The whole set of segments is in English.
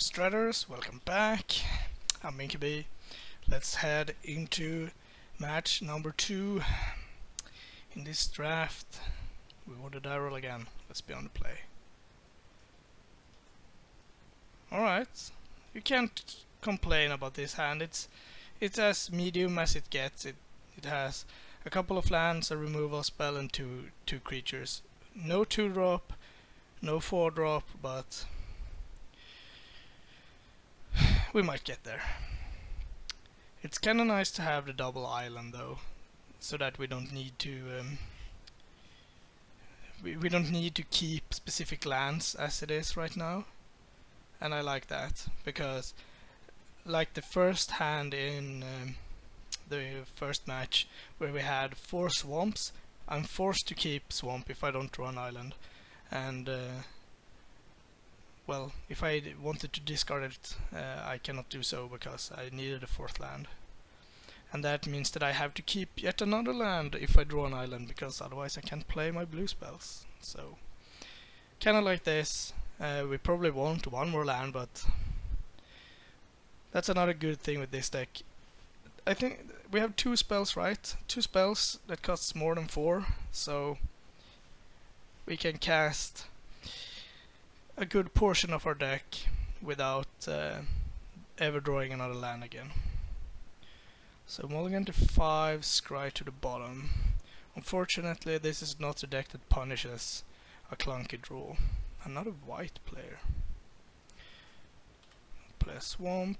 Instraders, welcome back. I'm MTG. Let's head into match number 2 in this draft. We want to die roll again. Let's be on the play. Alright, you can't complain about this hand. It's as medium as it gets. It has a couple of lands, a removal spell, and two creatures. No 2-drop, no 4-drop, but we might get there. It's kinda nice to have the double island though, so that we don't need to we don't need to keep specific lands as it is right now. And I like that, because like the first hand in the first match where we had 4 swamps, I'm forced to keep swamp if I don't draw an island. And well, if I wanted to discard it, I cannot do so because I needed a 4th land. And that means that I have to keep yet another land if I draw an island, because otherwise I can't play my blue spells. So, kinda like this. We probably want one more land, but that's another good thing with this deck. I think we have 2 spells, right? 2 spells that costs more than 4, so we can cast a good portion of our deck without ever drawing another land again. So mulligan to 5, scry to the bottom. Unfortunately, this is not a deck that punishes a clunky draw. Another white player. Play a swamp.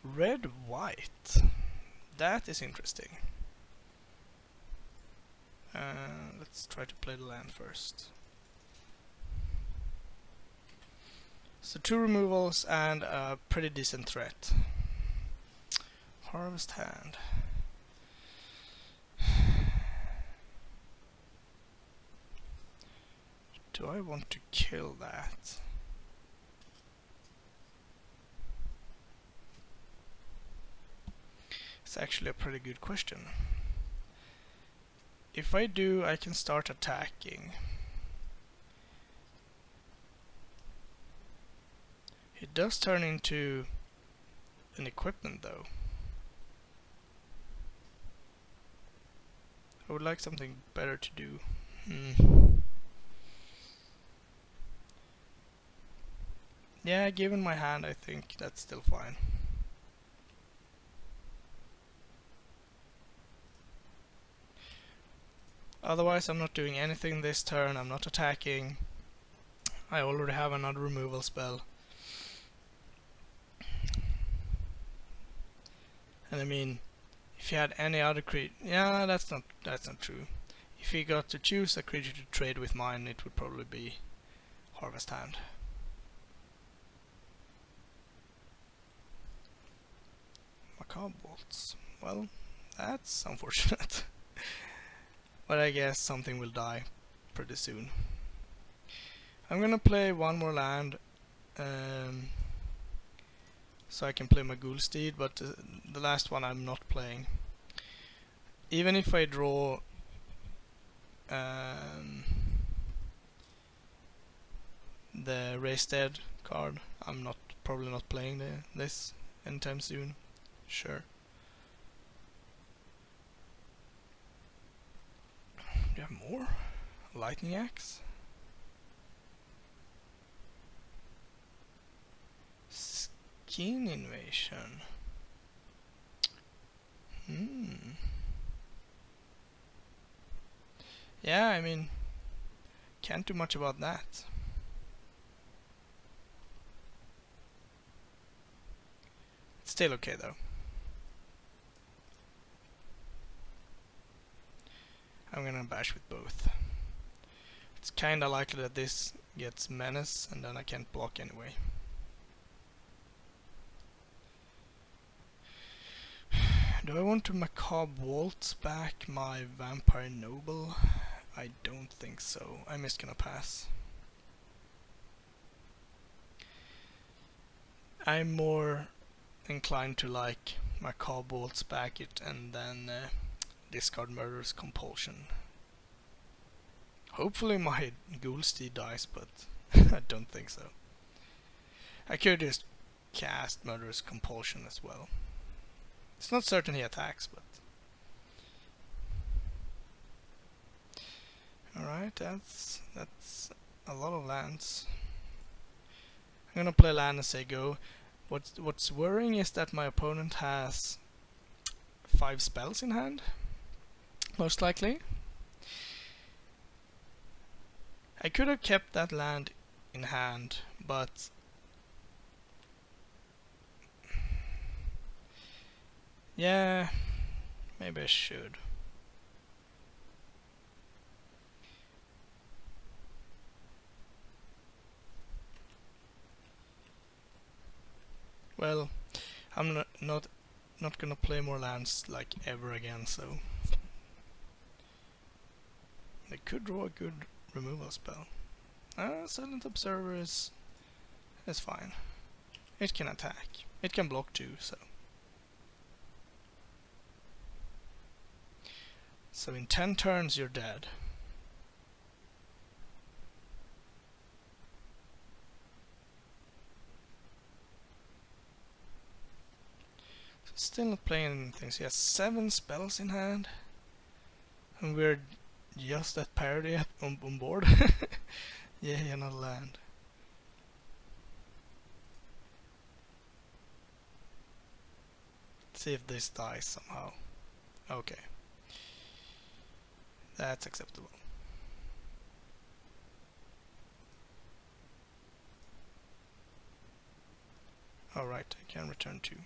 Red white. That is interesting. Let's try to play the land first. So 2 removals and a pretty decent threat. Harvest hand. Do I want to kill that? It's actually a pretty good question. If I do, I can start attacking. It does turn into an equipment though. I would like something better to do. Yeah, given my hand, I think that's still fine. Otherwise, I'm not doing anything this turn. I'm not attacking. I already have another removal spell. And I mean, if you had any other creature, yeah, that's not true. If you got to choose a creature to trade with mine, it would probably be Harvest Hand. Macabre Bolts. Well, that's unfortunate. But I guess something will die pretty soon. I'm gonna play one more land, so I can play my Ghoul Steed, but the last one I'm not playing. Even if I draw the Raise Dead card, I'm probably not playing this anytime soon. Sure. Do you have more? Lightning Axe? Skin Invasion. Yeah, I mean, can't do much about that. It's still okay though. I'm gonna bash with both. It's kinda likely that this gets Menace and then I can't block anyway. Do I want to Macabre Waltz back my Vampire Noble? I don't think so. I'm just gonna pass. I'm more inclined to like Macabre Waltz back it and then discard Murderous Compulsion. Hopefully my Ghoul Steed dies, but I don't think so. I could just cast Murderous Compulsion as well. It's not certain he attacks, but... Alright, that's a lot of lands. I'm gonna play land and say go. What's worrying is that my opponent has 5 spells in hand, most likely. I could have kept that land in hand, but yeah, maybe I should. Well, I'm not gonna play more lands like ever again, so I could draw a good removal spell. Silent Observer is fine. It can attack. It can block too, so. So in 10 turns you're dead. So still not playing anything. So he has 7 spells in hand. And we're just at parity on board. Yeah, another land. Let's see if this dies somehow. Okay. That's acceptable. Alright, I can return 2.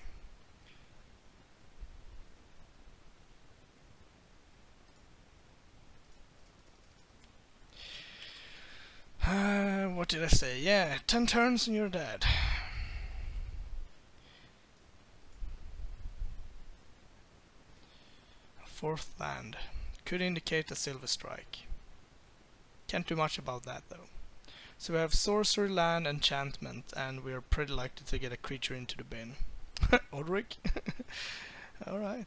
What did I say? Yeah, 10 turns and you're dead. A 4th land. Could indicate a Silver Strike. Can't do much about that though. So we have Sorcery, Land, Enchantment, and we're pretty likely to get a creature into the bin. Odric? Alright.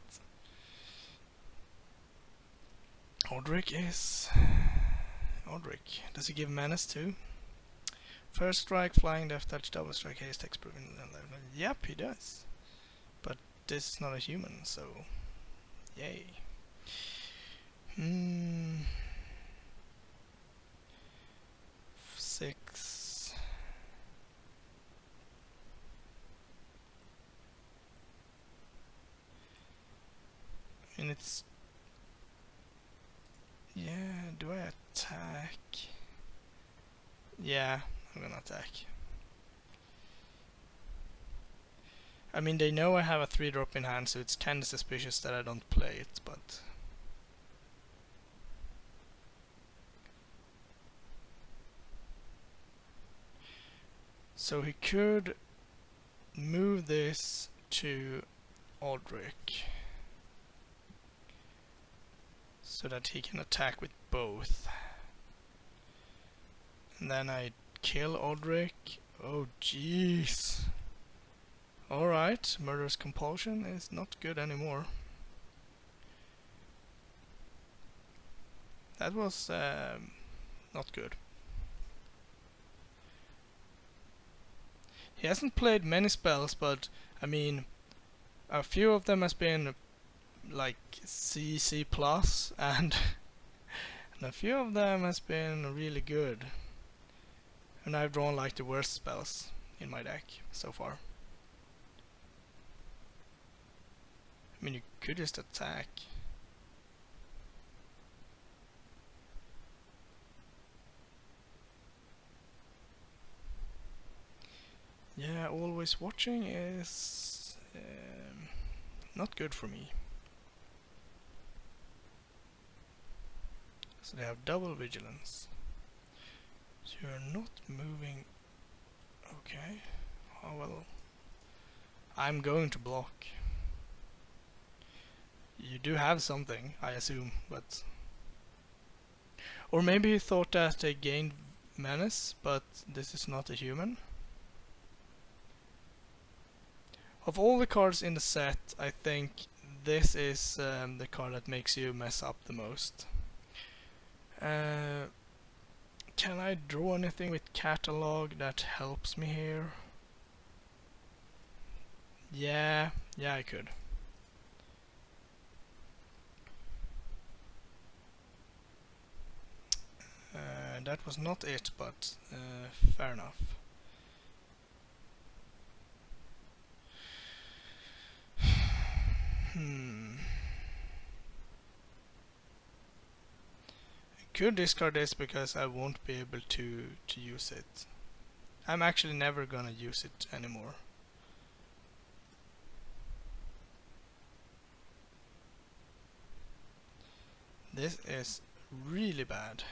Odric is... Odric. Does he give menace too? First strike, flying, death touch, double strike, haste, text, proven. Yep, he does. But this is not a human, so yay. 6. And it's... Yeah, do I attack? Yeah, I'm gonna attack. I mean, they know I have a 3-drop in hand, so it's kinda suspicious that I don't play it, but... So he could move this to Odric, so that he can attack with both. And then I kill Odric. Oh jeez. Alright, Murderous Compulsion is not good anymore. That was not good. He hasn't played many spells, but I mean, a few of them has been like C, C+, and a few of them has been really good. And I've drawn like the worst spells in my deck so far. I mean, you could just attack. Yeah, always watching is not good for me. So they have double vigilance. So you're not moving. Okay. Oh well. I'm going to block. You do have something, I assume, but... Or maybe you thought that they gained menace, but this is not a human. Of all the cards in the set, I think this is the card that makes you mess up the most. Can I draw anything with catalog that helps me here? Yeah, I could. That was not it, but fair enough. I could discard this because I won't be able to use it. I'm actually never gonna use it anymore. This is really bad.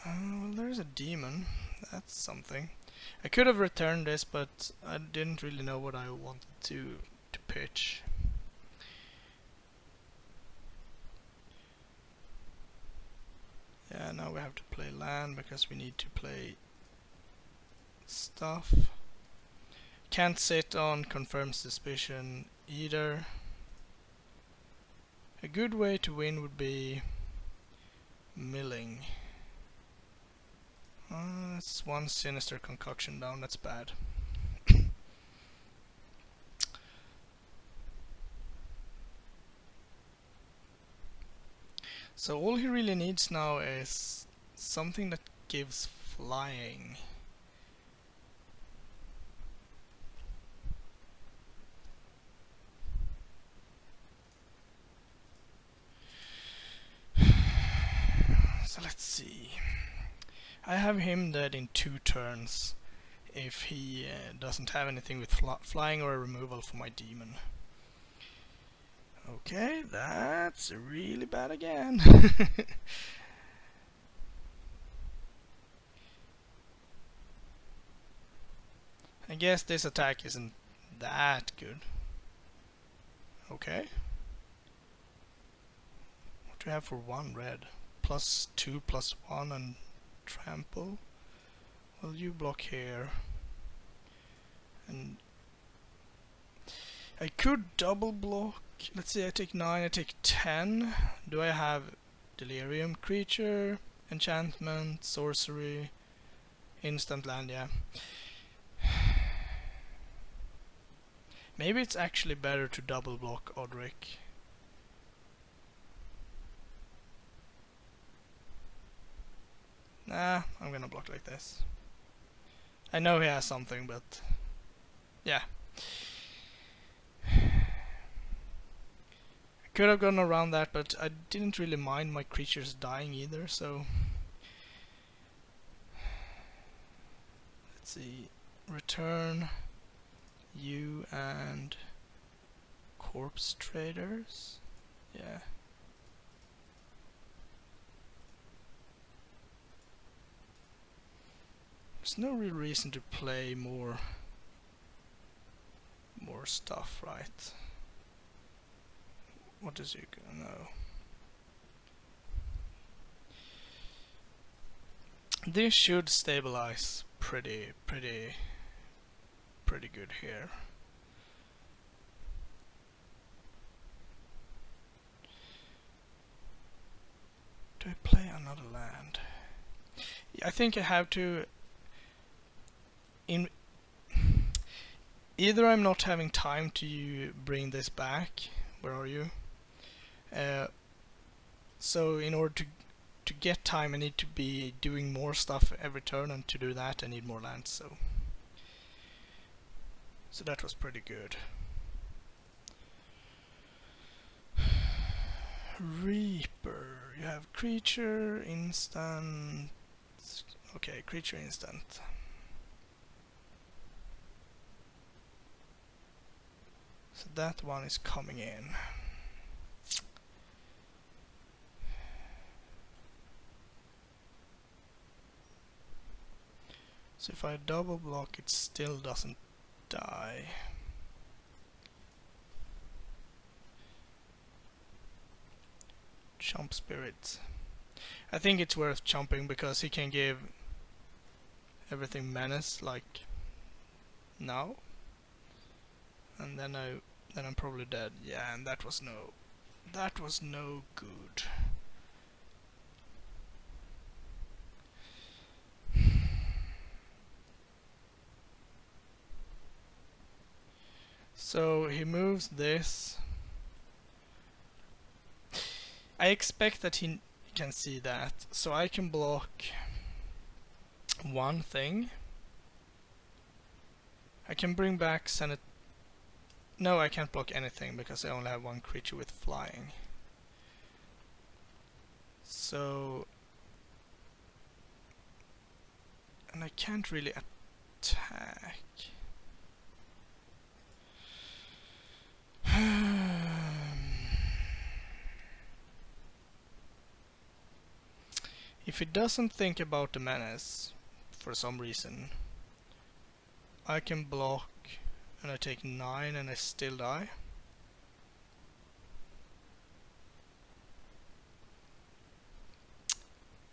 Well, there's a demon. That's something. I could have returned this, but I didn't really know what I wanted to pitch. Yeah, now we have to play land because we need to play stuff. Can't sit on confirmed suspicion either. A good way to win would be milling. That's one sinister concoction down, that's bad. So all he really needs now is something that gives flying. So let's see. I have him dead in 2 turns if he doesn't have anything with flying or a removal for my demon. Okay, that's really bad again. I guess this attack isn't that good. Okay. What do we have for 1 red? +2, +1 and trample. Well, you block here. And I could double block. Let's see, I take 9, I take 10. Do I have delirium, creature, enchantment, sorcery, instant land? Yeah. Maybe it's actually better to double block Odric. Nah, I'm gonna block like this. I know he has something, but yeah. I could have gone around that, but I didn't really mind my creatures dying either, so let's see. Return you and corpse traders. Yeah. There's no real reason to play more stuff, right? What does you know? This should stabilize pretty good here. Do I play another land? I think I have to. Either I'm not having time to bring this back. Where are you? So in order to get time, I need to be doing more stuff every turn, and to do that I need more lands. So that was pretty good. Reaper. You have creature, instant. Okay, creature, instant. So that one is coming in. So if I double block, it still doesn't die. Chomp Spirit. I think it's worth chomping because he can give everything menace like now. And then I then I'm probably dead. Yeah, and that was no good. So he moves this. I expect that he can see that, so I can block one thing. I can bring back Senate. No, I can't block anything because I only have one creature with flying. So, and I can't really attack. If he doesn't think about the menace for some reason, I can block and I take 9 and I still die.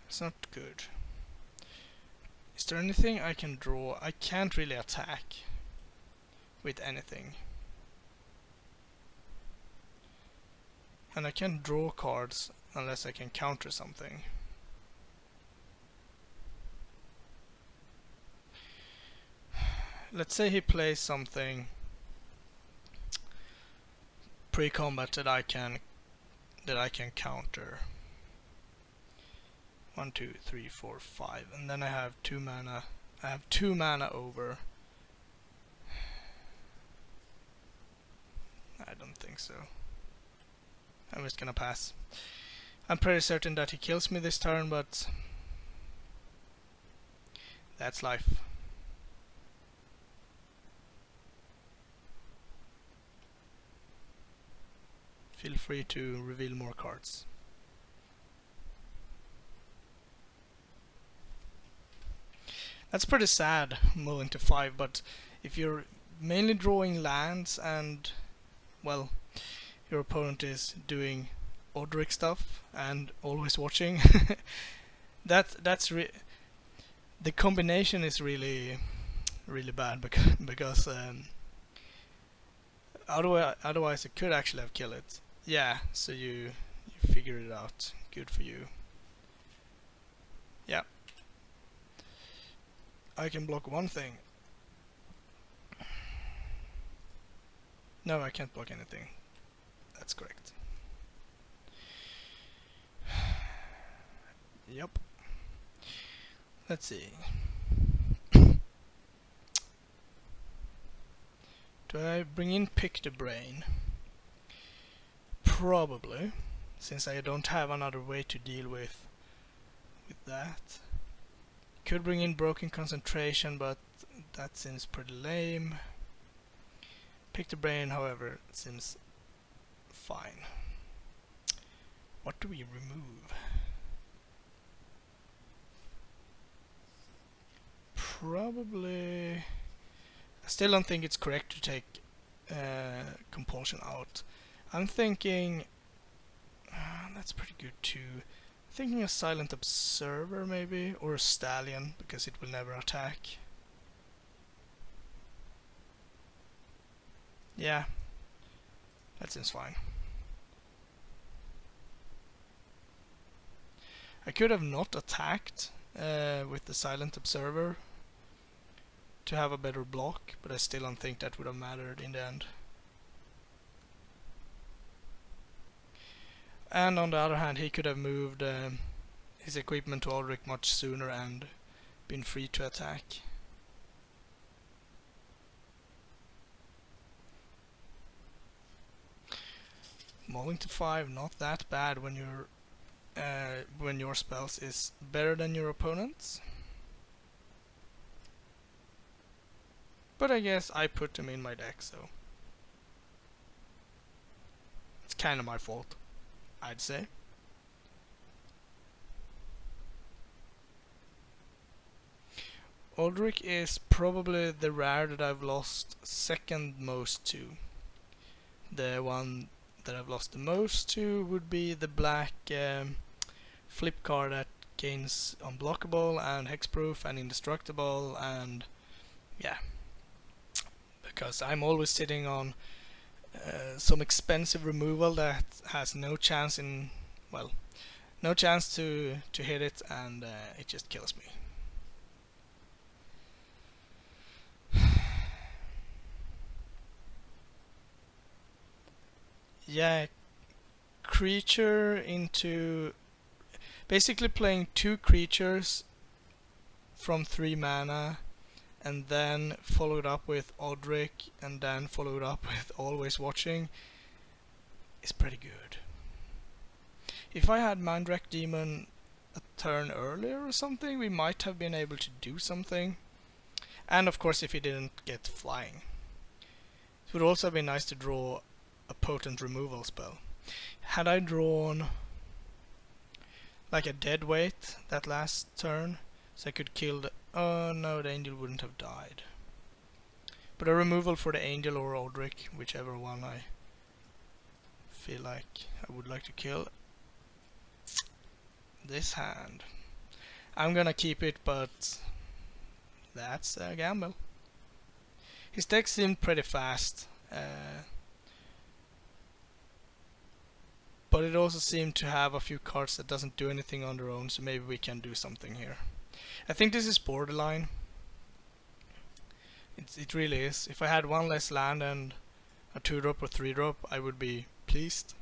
It's not good. Is there anything I can draw? I can't really attack with anything. And I can't draw cards unless I can counter something. Let's say he plays something pre-combat that I can counter. 1, 2, 3, 4, 5, and then I have 2 mana. I have 2 mana over. I don't think so. I'm just gonna pass. I'm pretty certain that he kills me this turn, but that's life. Feel free to reveal more cards. That's pretty sad, moving to 5, but if you're mainly drawing lands and, well, your opponent is doing Odric stuff and always watching, the combination is really bad because otherwise I could actually have killed it. Yeah, so you figured it out. Good for you. Yeah. I can block one thing. No, I can't block anything. That's correct. Yep. Let's see. Do I bring in Pick the Brain? Probably, since I don't have another way to deal with that. Could bring in Broken Concentration, but that seems pretty lame. Pick the Brain, however, seems fine. What do we remove? Probably... I still don't think it's correct to take Compulsion out. I'm thinking... that's pretty good too. Thinking a Silent Observer maybe, or a Stallion, because it will never attack. Yeah, that seems fine. I could have not attacked with the Silent Observer to have a better block, but I still don't think that would have mattered in the end. And on the other hand, he could have moved his equipment to Ulrich much sooner and been free to attack. Mauling to 5, not that bad when your spells is better than your opponent's. But I guess I put them in my deck, so it's kind of my fault, I'd say. Aldrich is probably the rare that I've lost second most to. The one that I've lost the most to would be the black flip card that gains unblockable and hexproof and indestructible, and yeah, because I'm always sitting on some expensive removal that has no chance no chance to hit it, and it just kills me. Yeah, creature into basically playing 2 creatures from 3 mana, and then followed up with Odric, and then followed up with Always Watching is pretty good. If I had Mandrak Demon a turn earlier or something, we might have been able to do something. And of course if he didn't get flying. It would also be nice to draw a potent removal spell. Had I drawn like a dead weight that last turn, so I could kill the... oh no, the angel wouldn't have died. But a removal for the angel or Odric, whichever one I feel like I would like to kill. This hand. I'm gonna keep it, but that's a gamble. His deck seemed pretty fast, but it also seemed to have a few cards that doesn't do anything on their own, so maybe we can do something here. I think this is borderline. It really is. If I had 1 less land and a 2-drop or 3-drop, I would be pleased.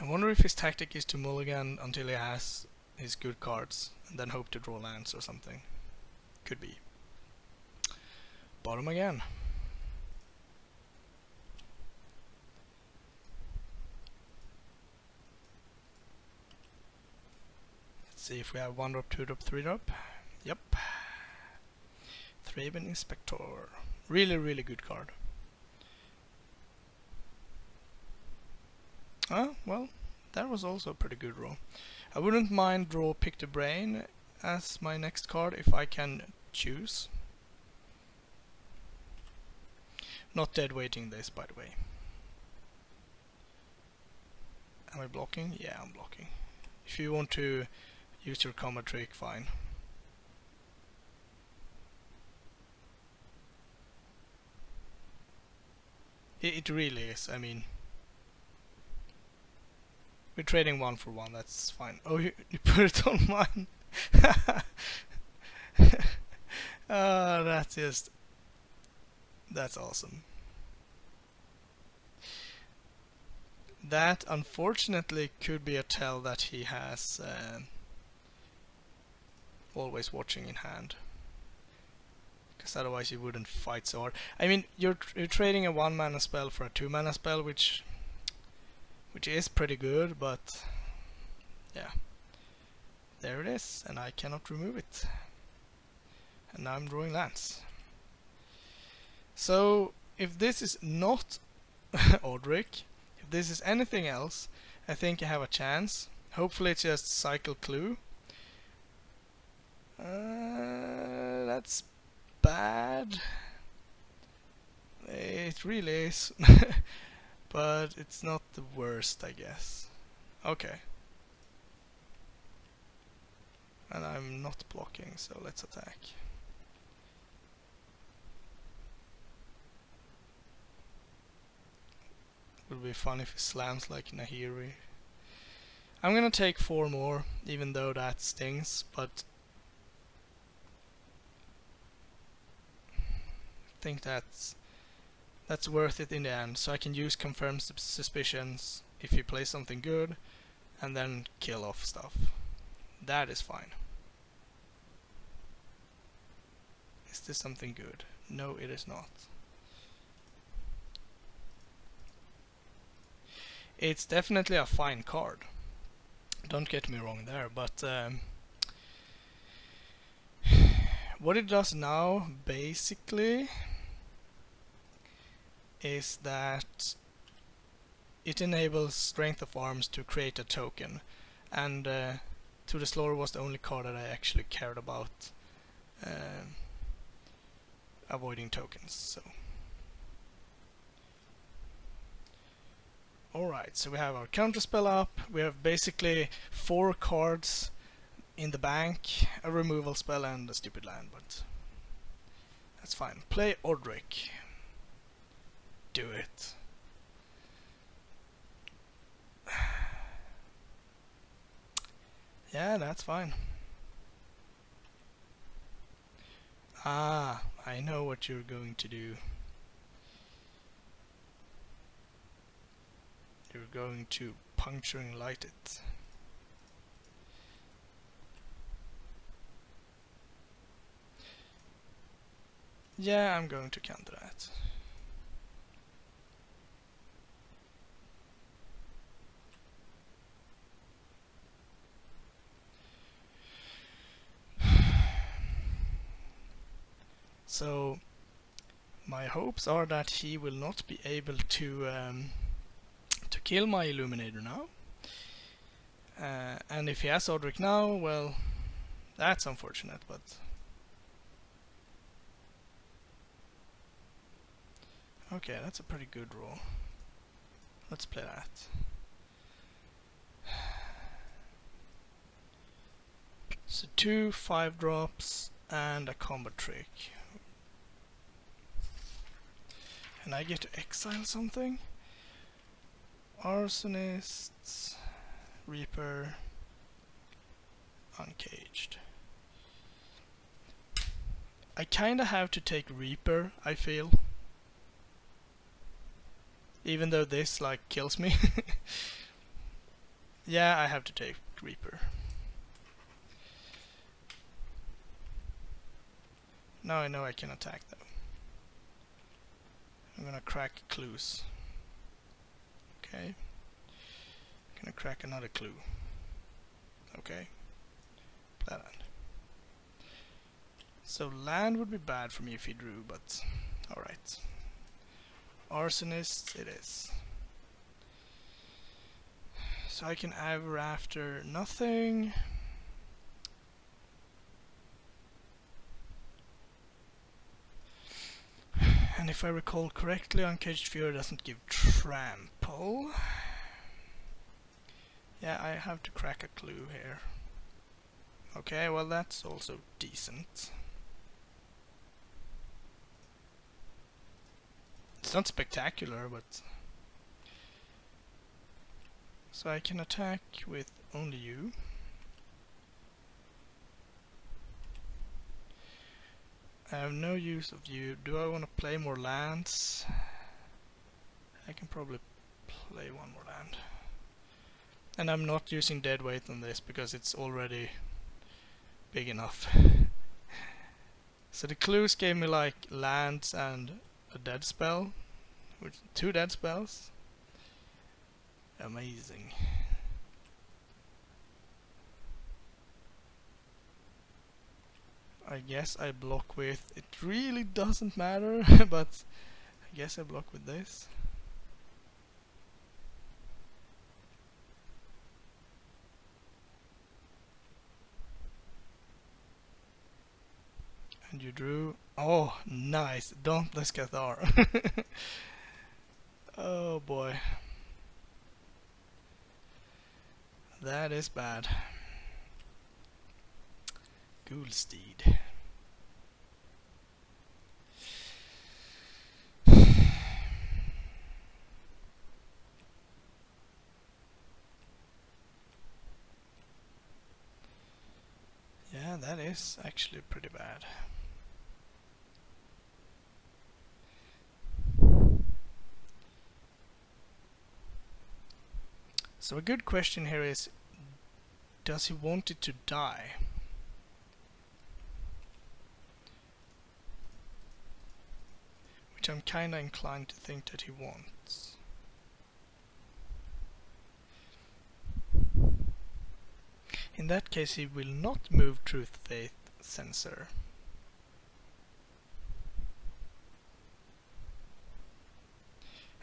I wonder if his tactic is to mulligan until he has his good cards, and then hope to draw lands or something. Could be. Bottom again. Let's see if we have 1-drop, 2-drop, 3-drop. Yep. Thraben Inspector. Really, really good card. Ah, well, that was also a pretty good draw. I wouldn't mind draw Pick the Brain as my next card if I can choose. Not dead weighting this, by the way. Am I blocking? Yeah, I'm blocking. If you want to use your combat trick, fine. It really is, I mean... we're trading 1 for 1, that's fine. Oh, you put it on mine? That's just... that's awesome. That, unfortunately, could be a tell that he has Always Watching in hand. Because otherwise you wouldn't fight so hard. I mean, you're trading a 1-mana spell for a 2-mana spell, which is pretty good, but yeah, there it is, and I cannot remove it. And now I'm drawing lands. So if this is not Odric, if this is anything else, I think I have a chance. Hopefully it's just Cycle Clue. That's bad. It really is. But it's not the worst, I guess. Okay. And I'm not blocking, so let's attack. Would be fun if he slams like Nahiri. I'm gonna take 4 more, even though that stings, but I think that's worth it in the end, so I can use Confirmed Suspicions if you play something good, and then kill off stuff. That is fine. Is this something good? No, it is not. It's definitely a fine card. Don't get me wrong there, but what it does now, basically, is that it enables Strength of Arms to create a token, and To the Slaughter was the only card that I actually cared about avoiding tokens. So alright, so we have our counterspell up, we have basically 4 cards in the bank, a removal spell and a stupid land, but That's fine. Play Ordric. Do it. Yeah, that's fine. Ah, I know what you're going to do. You're going to puncturing light it. Yeah, I'm going to counter that. So my hopes are that he will not be able to kill my Illuminator now. And if he has Odric now, well, that's unfortunate, but okay, that's a pretty good roll. Let's play that. So 2 5-drops and a combat trick. And I get to exile something? Arsonist, Reaper, Uncaged. I kinda have to take Reaper, I feel. Even though this like kills me. Yeah, I have to take Reaper. Now I know I can attack though. I'm gonna crack clues. Okay. I'm gonna crack another clue. Okay. Play land. So land would be bad for me if he drew, but alright. Arsonist it is. So I can ever after nothing. And if I recall correctly, Uncaged Fury doesn't give trample. Yeah, I have to crack a clue here. Okay, well that's also decent. It's not spectacular, but... So I can attack with only you. I have no use of you. Do I want to play more lands? I can probably play one more land. And I'm not using dead weight on this because it's already big enough. So the clues gave me like lands and a dead spell, which 2 dead spells. Amazing. I guess I block with, it really doesn't matter, but I guess I block with this. And you drew, oh nice, Dauntless Cathar. Oh boy. That is bad. Ghoulsteed. Yeah, that is actually pretty bad. So a good question here is, does he want it to die? Which I'm kinda inclined to think that he wants. In that case he will not move Truth Faith Sensor.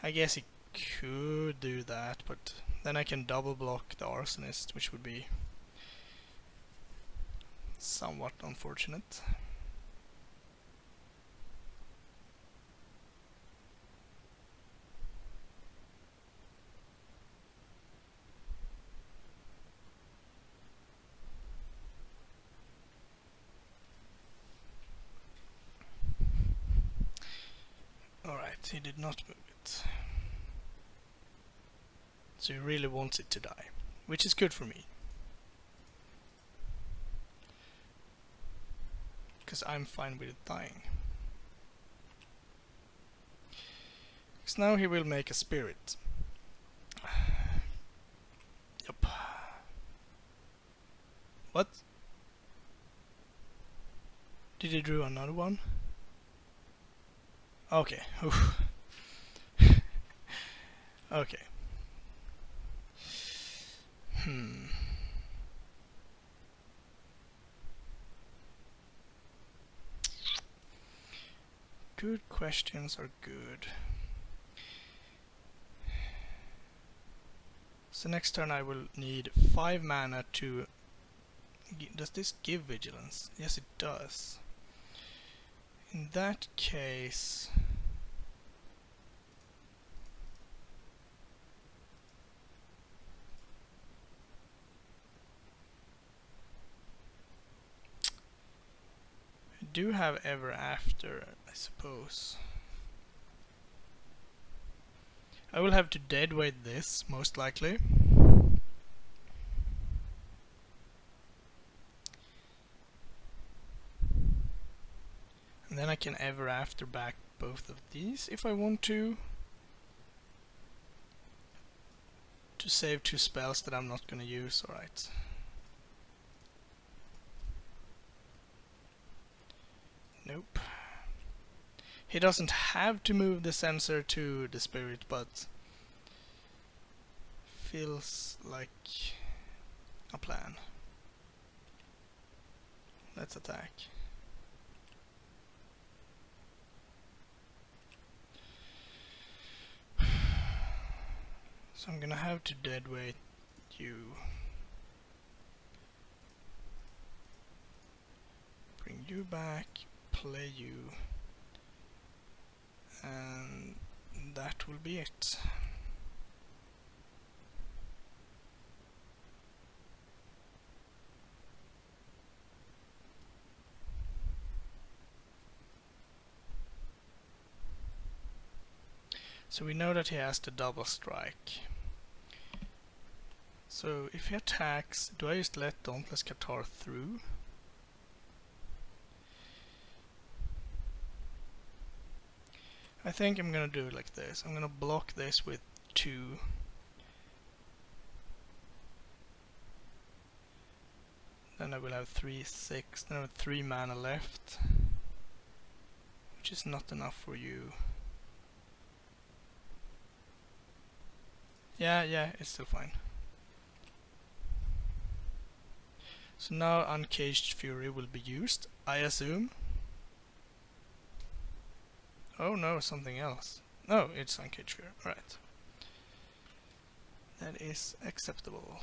I guess he could do that, but then I can double block the Arsonist, which would be somewhat unfortunate. He did not move it. So he really wants it to die, which is good for me. Because I'm fine with it dying. Because now he will make a spirit. Yup. What? Did he draw another one? Okay. Okay. Good questions are good. So next turn I will need 5 mana to... Does this give vigilance? Yes, it does. In that case... I do have Ever After, I suppose. I will have to deadweight this, most likely. And then I can Ever After back both of these if I want to save 2 spells that I'm not gonna use, alright. Nope. He doesn't have to move the sensor to the spirit, but feels like a plan. Let's attack. So I'm gonna have to deadweight you. Bring you back, play you, and that will be it. So we know that he has the double strike. So if he attacks, do I just let Dauntless Qatar through? I think I'm gonna do it like this. I'm gonna block this with 2. Then I will have 3, 6, then I have 3 mana left. Which is not enough for you. Yeah, it's still fine. So now Uncaged Fury will be used, I assume. Oh no, something else. No, it's Uncaged Fury, alright. That is acceptable.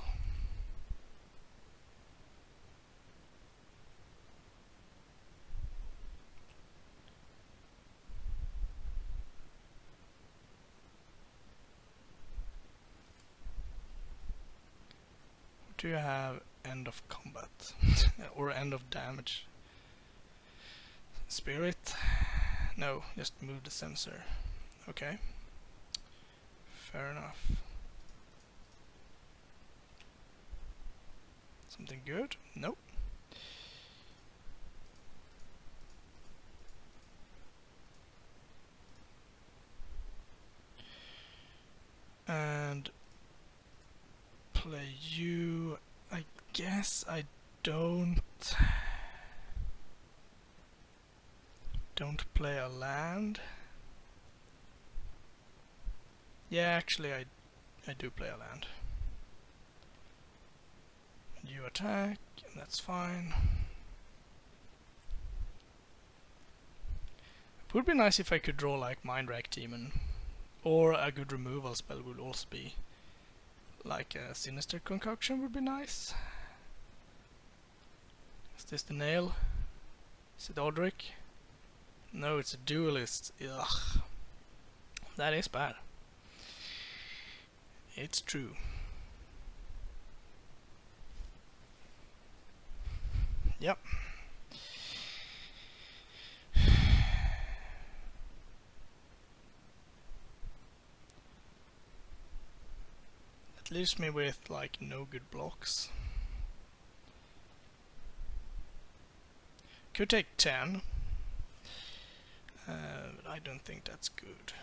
Do you have end of combat? Or end of damage? Spirit? No, just move the sensor. Okay. Fair enough. Something good? Nope. And play you. I guess I don't play a land. Yeah, actually I do play a land. You attack, that's fine. It would be nice if I could draw like Mind Rack Demon, or a good removal spell would also be. Like a Sinister Concoction would be nice. Is this the nail? Is it Odric? No, it's a duelist. Ugh. That is bad. It's true. Yep. That leaves me with like no good blocks. Could take 10, but I don't think that's good.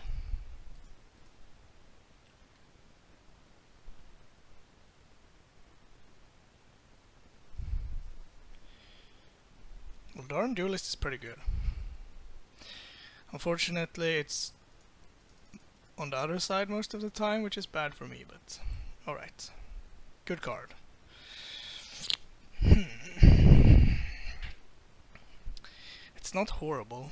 Well, Darn Duelist is pretty good. Unfortunately, it's on the other side most of the time, which is bad for me, but alright. Good card. It's not horrible.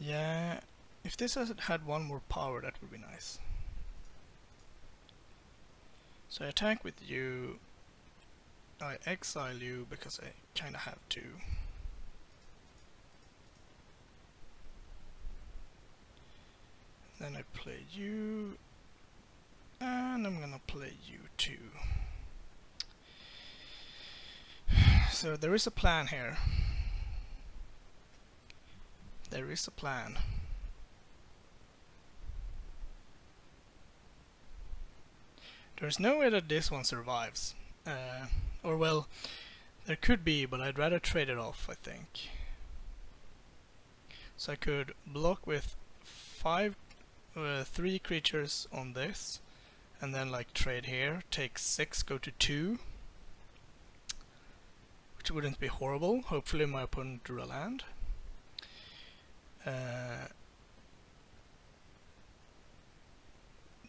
Yeah, if this had one more power, that would be nice. So I attack with you. I exile you because I kinda have to. Then I play you, and I'm gonna play you too. So there is a plan here. There is a plan. There's no way that this one survives. Or well, there could be, but I'd rather trade it off, I think. So I could block with 3 creatures on this, and then like trade here, take 6, go to 2, which wouldn't be horrible. Hopefully my opponent drew a land.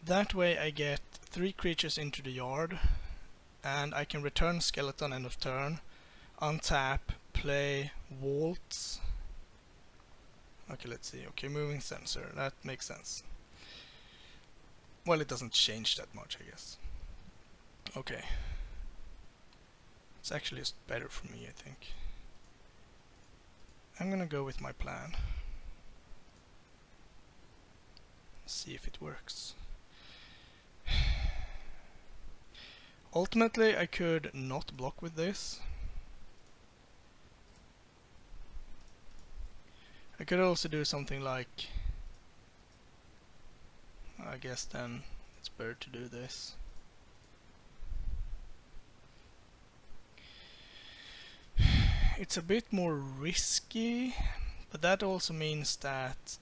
That way I get 3 creatures into the yard, and I can return Skeleton end of turn, untap, play Waltz. Okay, let's see. Okay, moving sensor. That makes sense. Well, it doesn't change that much, I guess. Okay. It's actually just better for me, I think. I'm gonna go with my plan. See if it works. Ultimately, I could not block with this. I could also do something like... I guess then it's better to do this. It's a bit more risky, but that also means that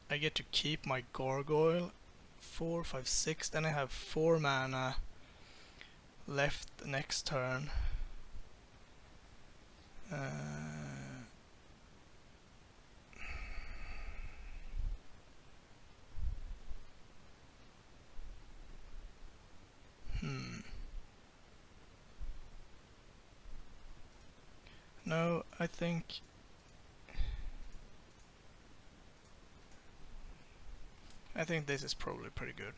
I get to keep my Gargoyle 4, 5, 6, then I have 4 mana left next turn. No, I think this is probably pretty good.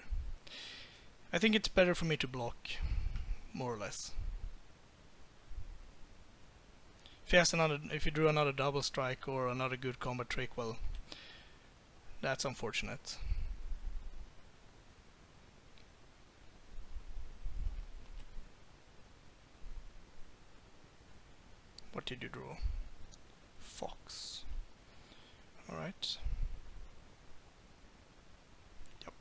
I think it's better for me to block, more or less. If you drew another double strike or another good combat trick, well, that's unfortunate. What did you draw? Fox. Alright. Yep.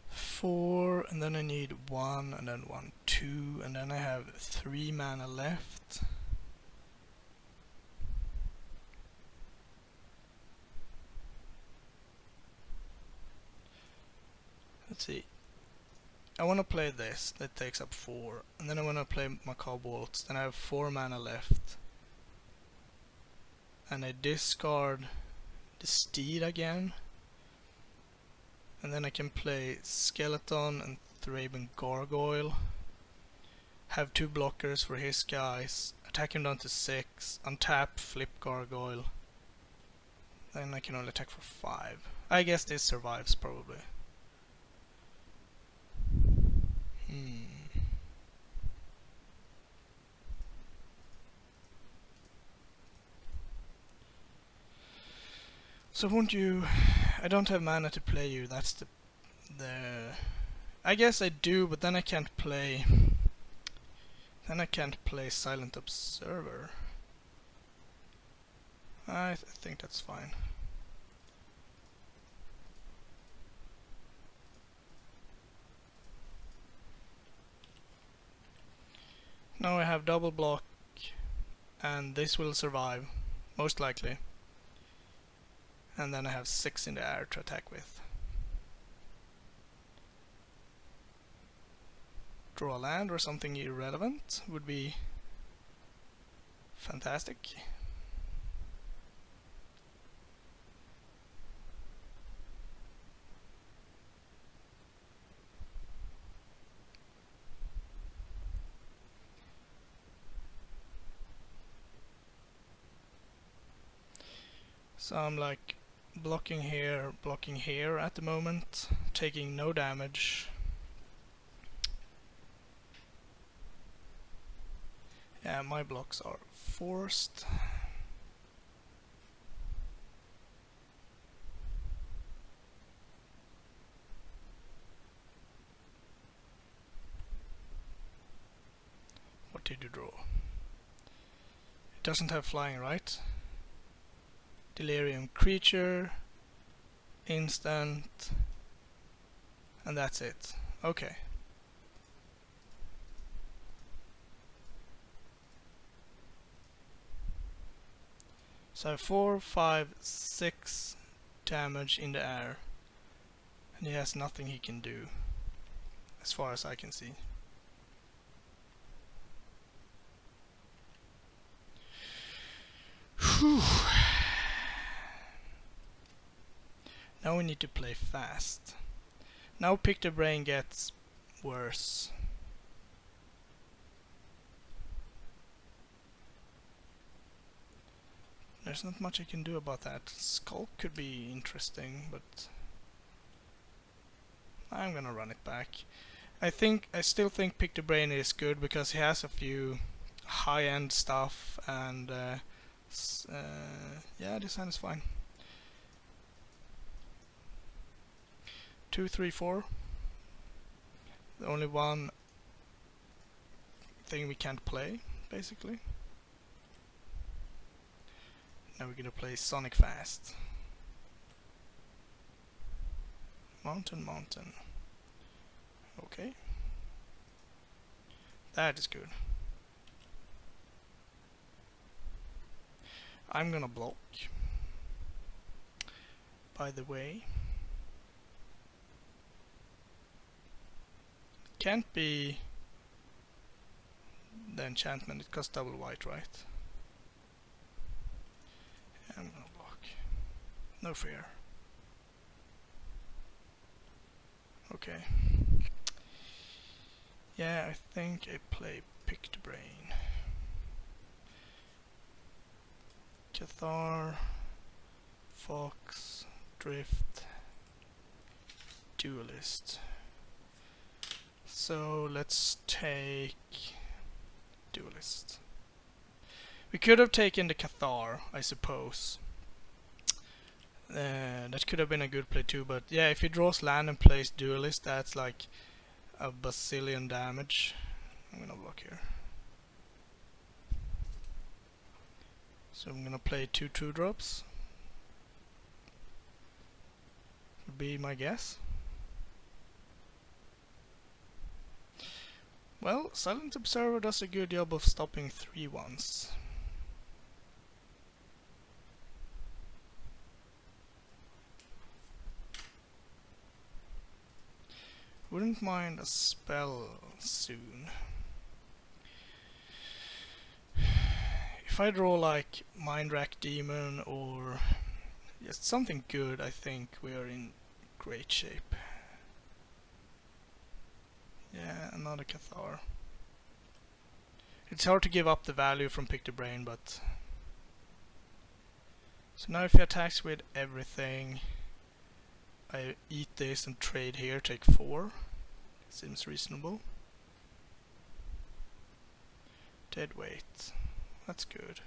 Four, and then I need 1, and then 1, 2, and then I have 3 mana left. Let's see. I want to play this, that takes up 4, and then I want to play my Waltz, then I have 4 mana left. And I discard the Steed again. And then I can play Skeleton and Thraben Gargoyle. Have 2 blockers for his guys. Attack him down to 6. Untap, flip Gargoyle. Then I can only attack for 5. I guess this survives probably. So won't you... I don't have mana to play you, that's the... I guess I do, but then I can't play... Then I can't play Silent Observer. I think that's fine. Now I have double block, and this will survive, most likely. And then I have 6 in the air to attack with. Draw a land or something irrelevant would be fantastic. So I'm like blocking here at the moment, taking no damage. Yeah, my blocks are forced. What did you draw? It doesn't have flying, right? Delirium creature, instant, and that's it. Okay. So I have 4, 5, 6 damage in the air, and he has nothing he can do, as far as I can see. Whew. Now we need to play fast. Now Pick the Brain gets worse. There's not much I can do about that. Skull could be interesting, but I'm gonna run it back. I still think Pick the Brain is good because he has a few high-end stuff, and yeah, this hand is fine. 2, 3, 4. The only one thing we can't play, basically. Now we're gonna play Sonic Fast. Mountain. Okay. That is good. I'm gonna block. By the way. Can't be the enchantment, it costs double white, right? I'm gonna block. No fear. Okay. Yeah, I think I play Pick the Brain. Cathar, Fox, Drift, Duelist. So let's take Duelist. We could have taken the Cathar, I suppose. That could have been a good play too, but yeah, if he draws land and plays Duelist, that's like a bazillion damage. I'm gonna block here. So I'm gonna play 2 2-drops. Would be my guess. Well, Silent Observer does a good job of stopping 3/1s. Wouldn't mind a spell soon. If I draw like Mind Rack Demon or just something good, I think we are in great shape. Yeah, another Cathar. It's hard to give up the value from Pick the Brain, but... So now if he attacks with everything, I eat this and trade here, take 4. Seems reasonable. Dead weight. That's good.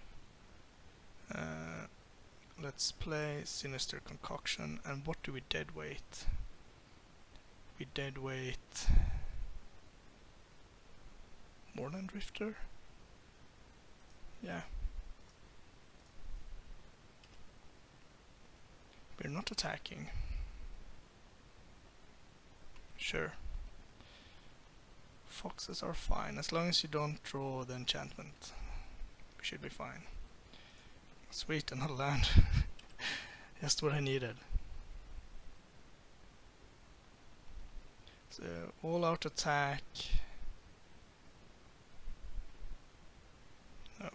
let's play Sinister Concoction. And what do we deadweight? We deadweight Moorland Drifter? Yeah. We're not attacking. Sure. Foxes are fine, as long as you don't draw the enchantment. We should be fine. Sweet, another land. Just what I needed. So, all out attack. No.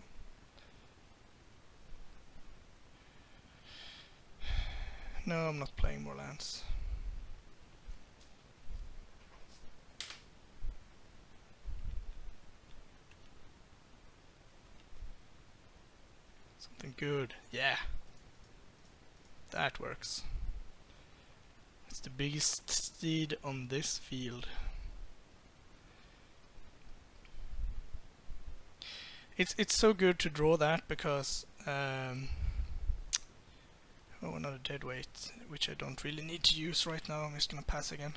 No, I'm not playing more lands. Something good. Yeah. That works. It's the biggest steed on this field. It's so good to draw that because oh, another deadweight, which I don't really need to use right now. I'm just gonna pass again.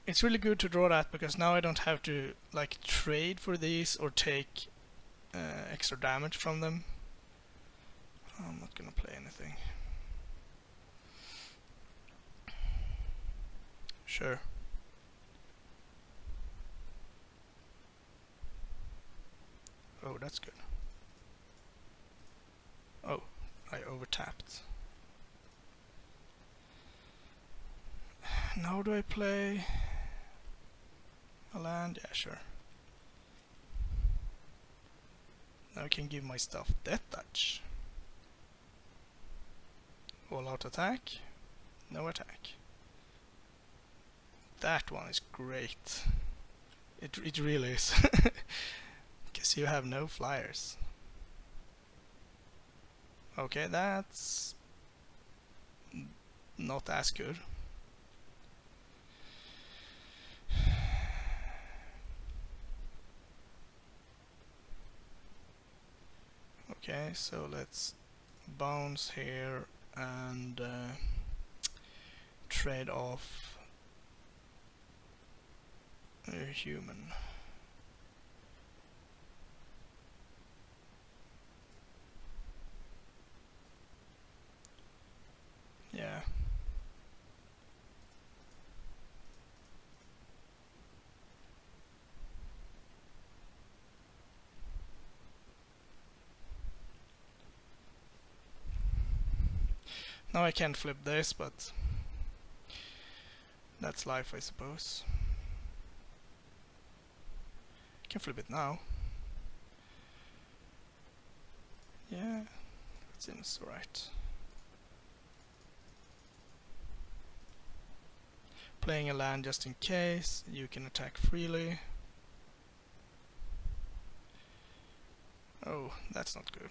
It's really good to draw that because now I don't have to like trade for these or take extra damage from them. I'm not gonna play anything. Sure. Oh, that's good. Oh, I overtapped. Now do I play a land? Yeah, sure. Now I can give my stuff Death Touch. All out attack, no attack. That one is great. It really is. Because you have no flyers. Okay, that's not as good. Okay, so let's bounce here and trade off a human. Yeah. Now I can't flip this, but that's life, I suppose. I can flip it now. Yeah, that seems right. Playing a land just in case, you can attack freely. Oh, that's not good.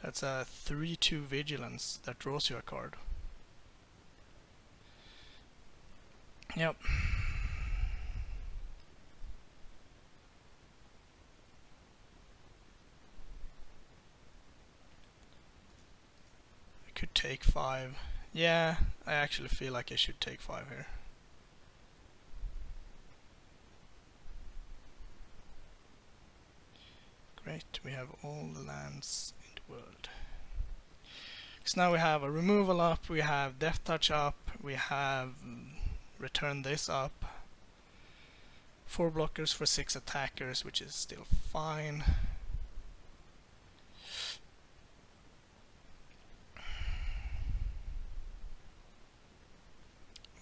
That's a 3/2 vigilance that draws you a card. Yep. I could take 5. Yeah, I actually feel like I should take 5 here. Great, we have all the lands in the world. So now we have a removal up, we have Death Touch up, we have return this up. 4 blockers for 6 attackers, which is still fine.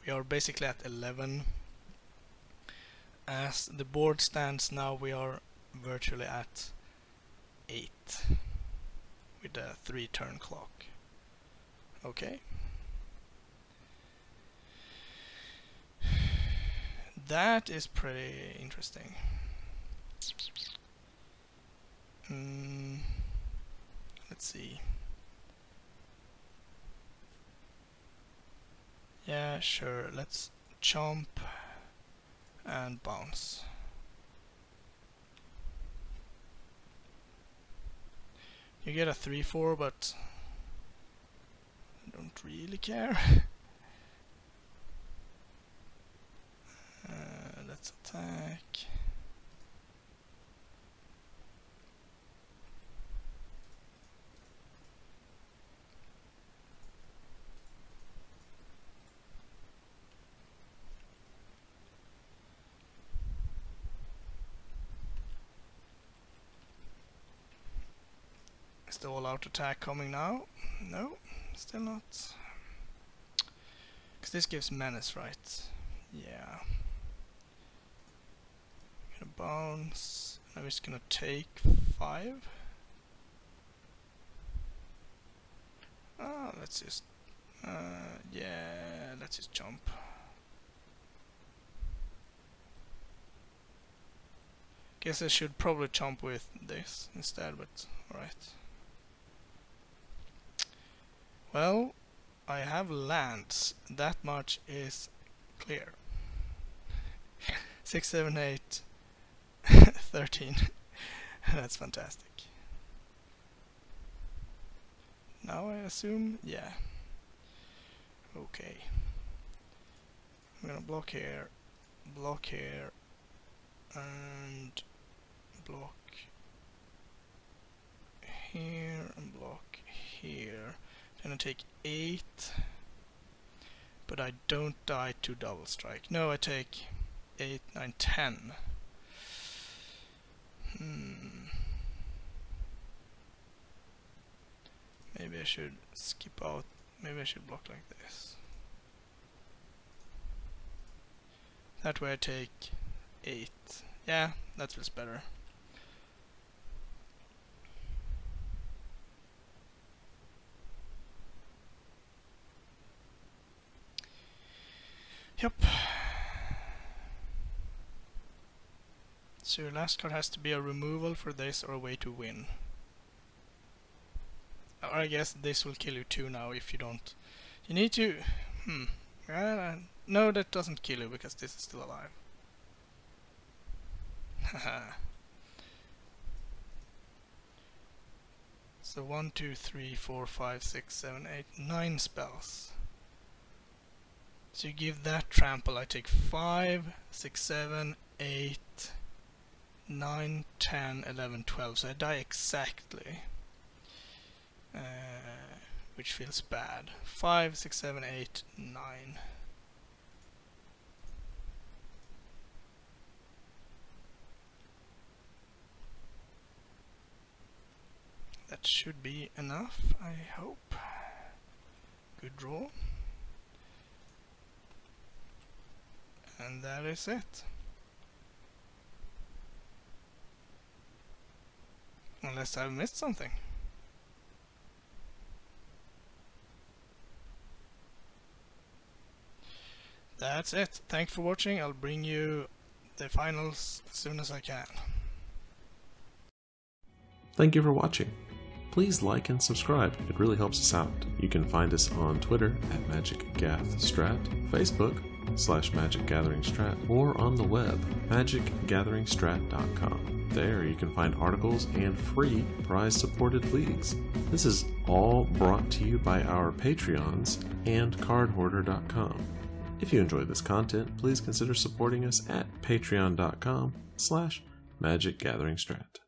We are basically at 11. As the board stands now, we are virtually at 8 with a 3-turn clock. Okay. That is pretty interesting. Let's see. Yeah, sure. Let's chomp and bounce. You get a 3/4, but I don't really care. Let's attack. Is the all-out attack coming now? No, still not. Because this gives menace, right? Yeah. Gonna bounce. I'm just gonna take 5. Let's just yeah, let's just jump. Guess I should probably jump with this instead, but alright. Well, I have lands. That much is clear. 6, 7, 8, 13. That's fantastic. Now I assume, yeah. Okay. I'm gonna block here, and block here, and block here. Gonna take 8, but I don't die to double strike. No, I take 8, 9, 10. Maybe I should skip out. Maybe I should block like this. That way I take 8. Yeah, that feels better. Yep. So your last card has to be a removal for this or a way to win. Or I guess this will kill you too now if you don't. You need to... no, that doesn't kill you because this is still alive. Haha. So 1, 2, 3, 4, 5, 6, 7, 8, 9 spells. So you give that trample. I take 5, 6, 7, 8, 9, 10, 11, 12. So I die exactly. Which feels bad. 5, 6, 7, 8, 9. That should be enough, I hope. Good draw. And that is it. Unless I've missed something. That's it. Thanks for watching. I'll bring you the finals as soon as I can. Thank you for watching. Please like and subscribe. It really helps us out. You can find us on Twitter at MagicGathStrat, Facebook /MagicGatheringStrat, or on the web, magicgatheringstrat.com. There you can find articles and free prize-supported leagues. This is all brought to you by our Patreons and cardhoarder.com. If you enjoy this content, please consider supporting us at patreon.com/MagicGatheringStrat.